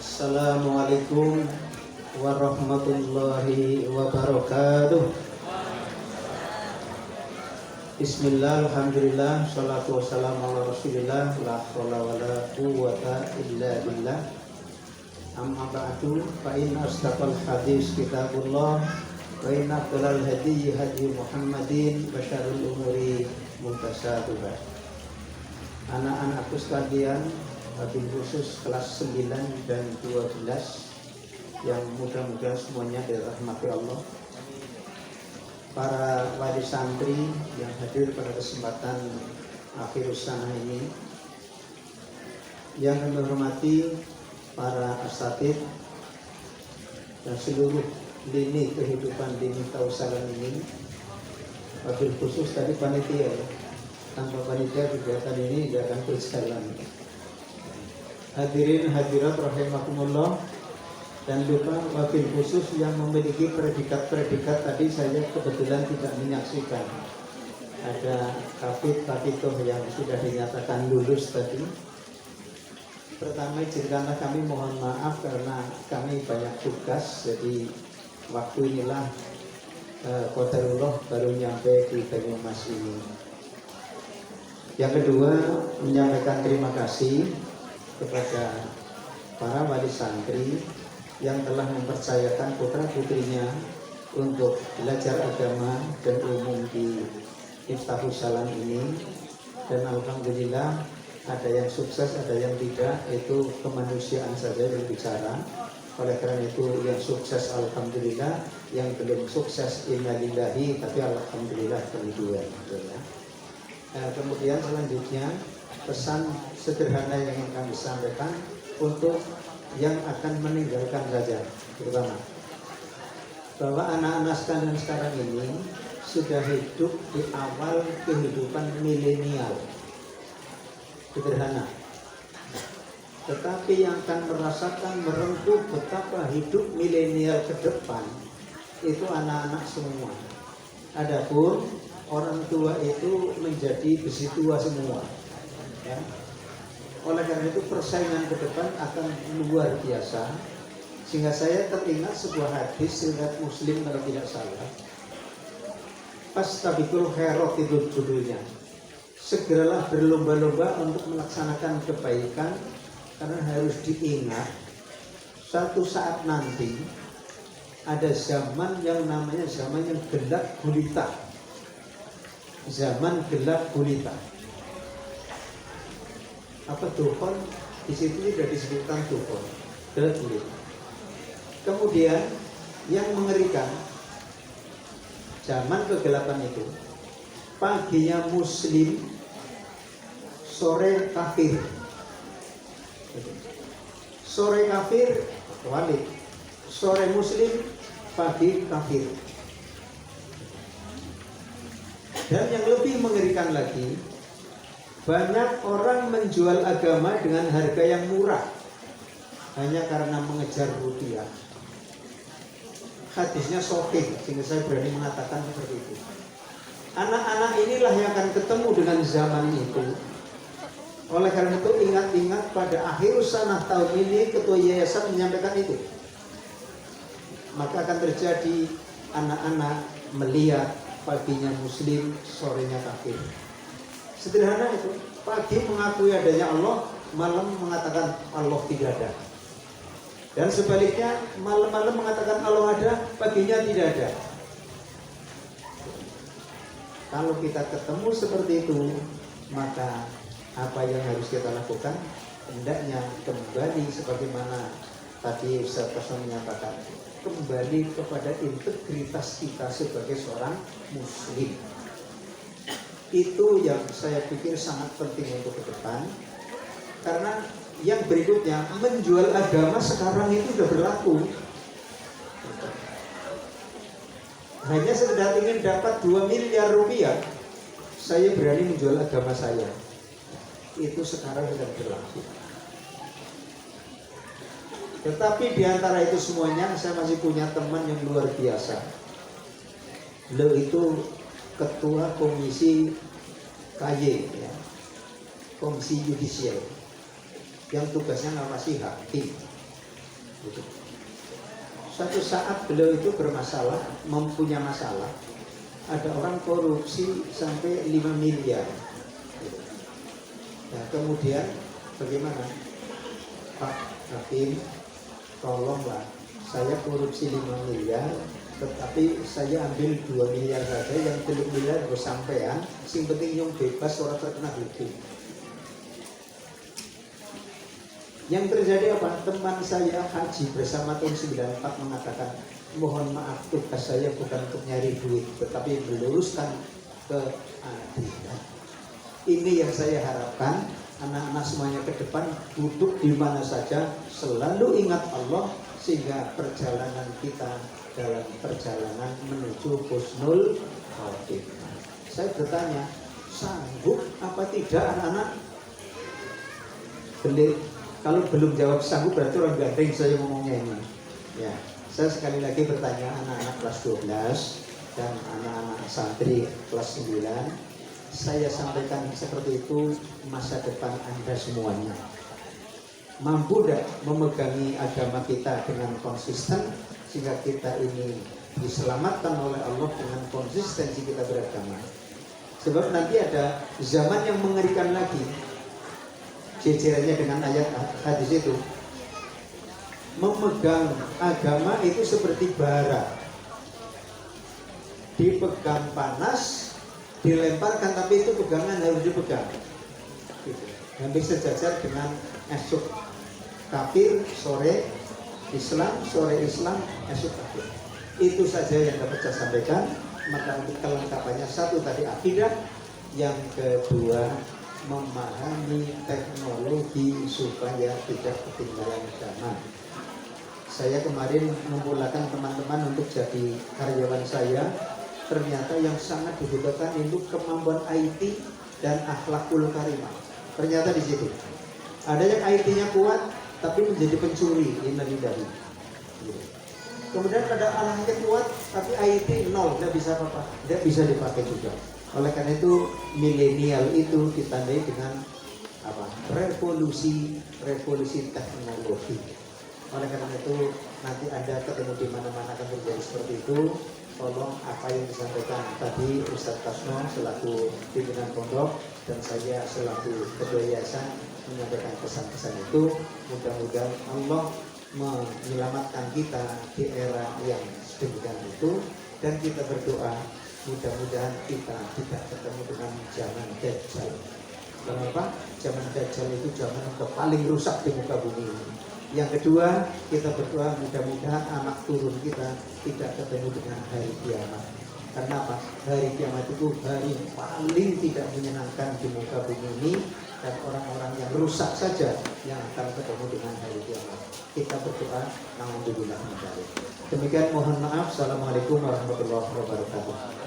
Assalamualaikum warahmatullahi wabarakatuh. Bismillah, alhamdulillah, salatu wassalamu ala rasulillah, la hawla wa la quwwata illa billah. Amma ba'du, fa inna asdaqal hadis kitabullah, wa inna afdalal hadi hadi Muhammadin, wa syarrul umuri muhdatsatuhah. Anak-anakku sekalian, wabil khusus kelas 9 dan 12 yang mudah-mudahan semuanya dirahmati Allah, para wali santri yang hadir pada kesempatan akhir sana ini, yang kami hormati para asatid dan seluruh lini kehidupan dini Tausalan ini, wabil khusus tadi panitia ya. Tanpa panitia kegiatan ini tidak akan berjalan. Hadirin hadirat rahimakumullah, dan lupa wabil khusus yang memiliki predikat-predikat tadi saya kebetulan tidak menyaksikan. Ada kafitoh yang sudah dinyatakan lulus tadi. Pertama izinkanlah kami mohon maaf karena kami banyak tugas, jadi waktu inilah qadarullah baru nyampe di Banyumas ini. Yang kedua, menyampaikan terima kasih kepada para wali santri yang telah mempercayakan putra-putrinya untuk belajar agama dan umum di Miftahus Salam ini, dan alhamdulillah ada yang sukses, ada yang tidak, itu kemanusiaan saja yang bicara. Oleh karena itu yang sukses alhamdulillah, yang belum sukses innalillahi, tapi alhamdulillah kedua. Kemudian selanjutnya pesan sederhana yang ingin kami sampaikan untuk yang akan meninggalkan saja, terutama bahwa anak-anak sekalian sekarang ini sudah hidup di awal kehidupan milenial, sederhana. Tetapi yang akan merasakan merengkuh betapa hidup milenial ke depan itu anak-anak semua. Adapun orang tua itu menjadi besi tua semua, ya. Oleh karena itu persaingan ke depan akan luar biasa, sehingga saya teringat sebuah hadis riwayat Muslim kalau tidak salah. Fastabiqul khairat itu judulnya. Segeralah berlomba-lomba untuk melaksanakan kebaikan, karena harus diingat satu saat nanti ada zaman yang namanya zaman yang gelap gulita. Zaman gelap gulita. Apa dukhon? Di situ sudah disebutkan dukhon, gelap gulita. Kemudian yang mengerikan, zaman kegelapan itu, paginya muslim, sore kafir. Sore kafir wali, sore muslim, pagi kafir. Dan yang lebih mengerikan lagi, banyak orang menjual agama dengan harga yang murah hanya karena mengejar rupiah. Hadisnya sahih, sehingga saya berani mengatakan seperti itu. Anak-anak inilah yang akan ketemu dengan zaman itu. Oleh karena itu ingat-ingat pada akhir sanah tahun ini ketua yayasan menyampaikan itu. Maka akan terjadi anak-anak melihat paginya muslim, sorenya kafir. Sederhana itu. Pagi mengakui adanya Allah, malam mengatakan Allah tidak ada. Dan sebaliknya, malam-malam mengatakan Allah ada, paginya tidak ada. Kalau kita ketemu seperti itu, maka apa yang harus kita lakukan? Hendaknya kembali sebagaimana tadi Ustaz Hasan menyatakan, kembali kepada integritas kita sebagai seorang muslim. Itu yang saya pikir sangat penting untuk ke depan. Karena yang berikutnya, menjual agama sekarang itu sudah berlaku. Hanya sekedar ingin dapat 2 miliar rupiah, saya berani menjual agama saya. Itu sekarang sudah berlaku. Tetapi di antara itu semuanya, saya masih punya teman yang luar biasa. Beliau itu ketua komisi KY, ya, komisi yudisial, yang tugasnya ngawasi hakim. Gitu. Suatu saat beliau itu bermasalah, mempunyai masalah. Ada orang korupsi sampai 5 miliar. Gitu. Nah, kemudian bagaimana? Pak Hakim, tolonglah, saya korupsi 5 miliar, tetapi saya ambil 2 miliar saja, yang 3 miliar gue sampean, sing penting yang bebas, orang terkena hukum. Yang terjadi apa? Teman saya haji bersama tahun 94 mengatakan, mohon maaf, tugas saya bukan untuk nyari duit, tetapi meluruskan keadilan. Ini yang saya harapkan, anak-anak semuanya ke depan duduk di mana saja, selalu ingat Allah, sehingga perjalanan kita dalam perjalanan menuju husnul khotimah. Saya bertanya, sanggup apa tidak anak-anak? Kalau belum jawab sanggup berarti orang gandeng saya ngomongnya ini. Ya, saya sekali lagi bertanya anak-anak kelas 12 dan anak-anak santri kelas 9. Saya sampaikan seperti itu, masa depan Anda semuanya. Mampu tidak memegangi agama kita dengan konsisten sehingga kita ini diselamatkan oleh Allah dengan konsistensi kita beragama. Sebab nanti ada zaman yang mengerikan lagi. Jejerannya dengan ayat hadis itu, memegang agama itu seperti bara, dipegang panas, dilemparkan, tapi itu pegangan harus dipegang gitu. Hampir sejajar dengan esok kafir, sore Islam, sore Islam, esok kafir. Itu saja yang dapat saya sampaikan. Maka untuk kelengkapannya, satu tadi akidah, yang kedua memahami teknologi supaya tidak ketinggalan zaman. Saya kemarin memulakan teman-teman untuk jadi karyawan saya. Ternyata yang sangat dibutuhkan itu kemampuan IT dan akhlakul karimah. Ternyata di situ ada yang IT-nya kuat tapi menjadi pencuri, innalillahi. Kemudian ada akhlaknya kuat tapi IT nol, tidak bisa apa-apa, tidak bisa dipakai juga. Oleh karena itu milenial itu ditandai dengan apa? Revolusi teknologi. Oleh karena itu nanti Anda ketemu di mana-mana akan terjadi seperti itu. Tolong apa yang disampaikan tadi Ustadz Kasno selaku pimpinan pondok dan saya selaku ketua yayasan menyampaikan pesan-pesan itu. Mudah-mudahan Allah menyelamatkan kita di era yang sedemikian itu, dan kita berdoa mudah-mudahan kita tidak ketemu dengan zaman Dajjal. Kenapa? Zaman Dajjal itu zaman yang paling rusak di muka bumi ini. Yang kedua, kita berdoa mudah-mudahan anak turun kita tidak ketemu dengan hari kiamat. Karena apa? Hari kiamat itu hari paling tidak menyenangkan di muka bumi ini, dan orang-orang yang rusak saja yang akan ketemu dengan hari kiamat. Kita berdoa, alhamdulillah. Demikian, mohon maaf. Assalamualaikum warahmatullahi wabarakatuh.